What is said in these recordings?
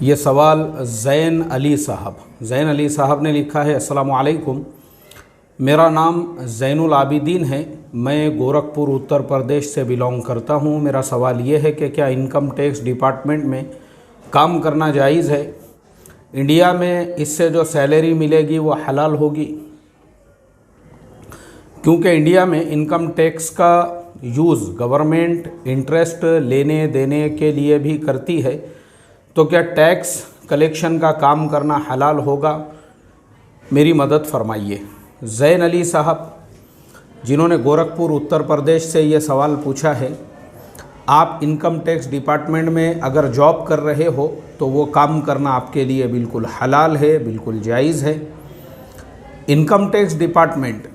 ये सवाल ज़ैन अली साहब ने लिखा है। अस्सलामु अलैकुम, मेरा नाम ज़ैनुल आबिदीन है। मैं गोरखपुर उत्तर प्रदेश से बिलोंग करता हूँ। मेरा सवाल ये है कि क्या इनकम टैक्स डिपार्टमेंट में काम करना जायज़ है? इंडिया में इससे जो सैलरी मिलेगी वो हलाल होगी? क्योंकि इंडिया में इनकम टैक्स का यूज़ गवर्नमेंट इंटरेस्ट लेने देने के लिए भी करती है, तो क्या टैक्स कलेक्शन का काम करना हलाल होगा? मेरी मदद फरमाइए। ज़ैन अली साहब, जिन्होंने गोरखपुर उत्तर प्रदेश से ये सवाल पूछा है, आप इनकम टैक्स डिपार्टमेंट में अगर जॉब कर रहे हो तो वो काम करना आपके लिए बिल्कुल हलाल है, बिल्कुल जायज़ है। इनकम टैक्स डिपार्टमेंट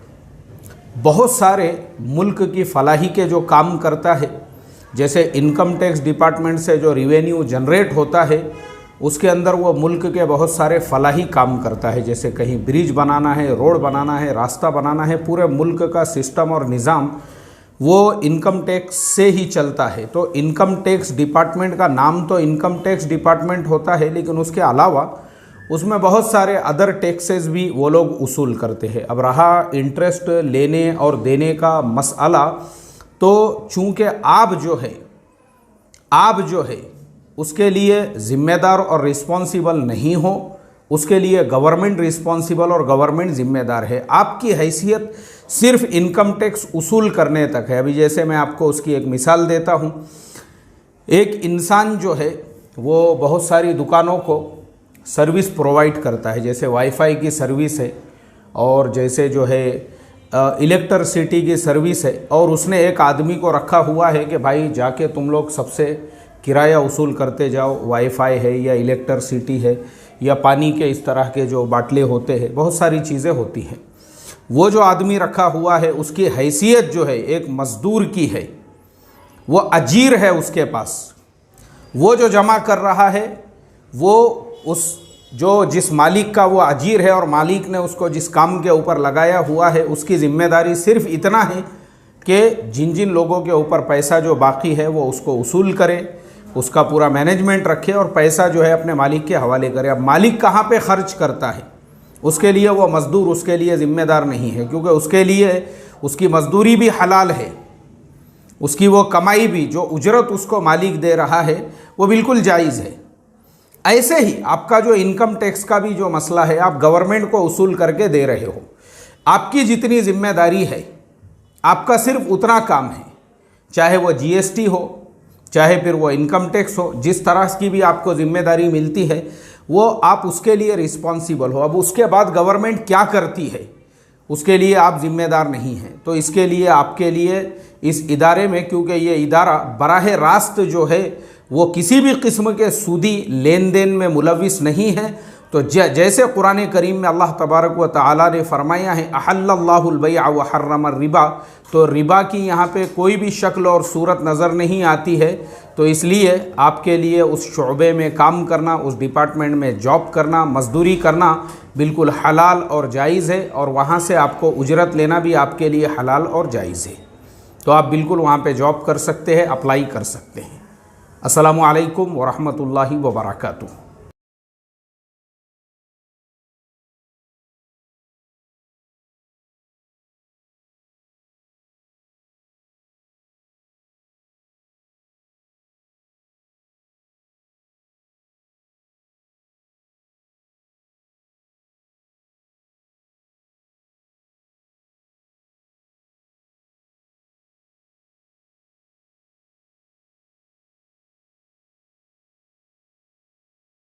बहुत सारे मुल्क की फलाही के जो काम करता है, जैसे इनकम टैक्स डिपार्टमेंट से जो रिवेन्यू जनरेट होता है उसके अंदर वो मुल्क के बहुत सारे फलाही काम करता है, जैसे कहीं ब्रिज बनाना है, रोड बनाना है, रास्ता बनाना है। पूरे मुल्क का सिस्टम और निज़ाम वो इनकम टैक्स से ही चलता है। तो इनकम टैक्स डिपार्टमेंट का नाम तो इनकम टैक्स डिपार्टमेंट होता है, लेकिन उसके अलावा उसमें बहुत सारे अदर टैक्सेस भी वो लोग उसूल करते हैं। अब रहा इंटरेस्ट लेने और देने का मसला, तो चूँकि आप जो है उसके लिए ज़िम्मेदार और रिस्पॉन्सिबल नहीं हो, उसके लिए गवर्नमेंट रिस्पॉन्सिबल और गवर्नमेंट ज़िम्मेदार है। आपकी हैसियत सिर्फ इनकम टैक्स उसूल करने तक है। अभी जैसे मैं आपको उसकी एक मिसाल देता हूँ। एक इंसान जो है वो बहुत सारी दुकानों को सर्विस प्रोवाइड करता है, जैसे वाईफाई की सर्विस है और जैसे जो है इलेक्ट्रिसिटी की सर्विस है, और उसने एक आदमी को रखा हुआ है कि भाई जाके तुम लोग सबसे किराया वसूल करते जाओ। वाईफाई है या इलेक्ट्रिसिटी है या पानी के इस तरह के जो बाटले होते हैं, बहुत सारी चीज़ें होती हैं। वो जो आदमी रखा हुआ है उसकी हैसियत जो है एक मज़दूर की है, वो अजीर है उसके पास। वो जो जमा कर रहा है वो जिस मालिक का वो अजीर है और मालिक ने उसको जिस काम के ऊपर लगाया हुआ है, उसकी ज़िम्मेदारी सिर्फ इतना है कि जिन जिन लोगों के ऊपर पैसा जो बाकी है वो उसको वसूल करे, उसका पूरा मैनेजमेंट रखे और पैसा जो है अपने मालिक के हवाले करे। अब मालिक कहाँ पे खर्च करता है, उसके लिए वो मज़दूर उसके लिए ज़िम्मेदार नहीं है, क्योंकि उसके लिए उसकी मज़दूरी भी हलाल है, उसकी वो कमाई भी, जो उजरत उसको मालिक दे रहा है वो बिल्कुल जायज़ है। ऐसे ही आपका जो इनकम टैक्स का भी जो मसला है, आप गवर्नमेंट को वसूल करके दे रहे हो। आपकी जितनी जिम्मेदारी है, आपका सिर्फ उतना काम है, चाहे वो जीएसटी हो, चाहे फिर वो इनकम टैक्स हो, जिस तरह की भी आपको जिम्मेदारी मिलती है वो आप उसके लिए रिस्पॉन्सिबल हो। अब उसके बाद गवर्नमेंट क्या करती है उसके लिए आप जिम्मेदार नहीं हैं। तो इसके लिए आपके लिए इस इदारे में, क्योंकि ये इदारा बराह रास्त जो है वो किसी भी किस्म के सूदी लेन देन में मुलविस नहीं है, तो जैसे कुरान करीम में अल्लाह तबारक व तआला ने फरमाया है अहल्लल्लाहुल बैअ व हर्रमर रिबा, तो रिबा की यहाँ पे कोई भी शक्ल और सूरत नज़र नहीं आती है। तो इसलिए आपके लिए उस शोबे में काम करना, उस डिपार्टमेंट में जॉब करना, मजदूरी करना बिल्कुल हलाल और जायज़ है, और वहाँ से आपको उजरत लेना भी आपके लिए हलाल और जायज़ है। तो आप बिल्कुल वहाँ पे जॉब कर सकते हैं, अप्लाई कर सकते हैं। अस्सलामु अलैकुम व रहमतुल्लाहि व बरकातुहू।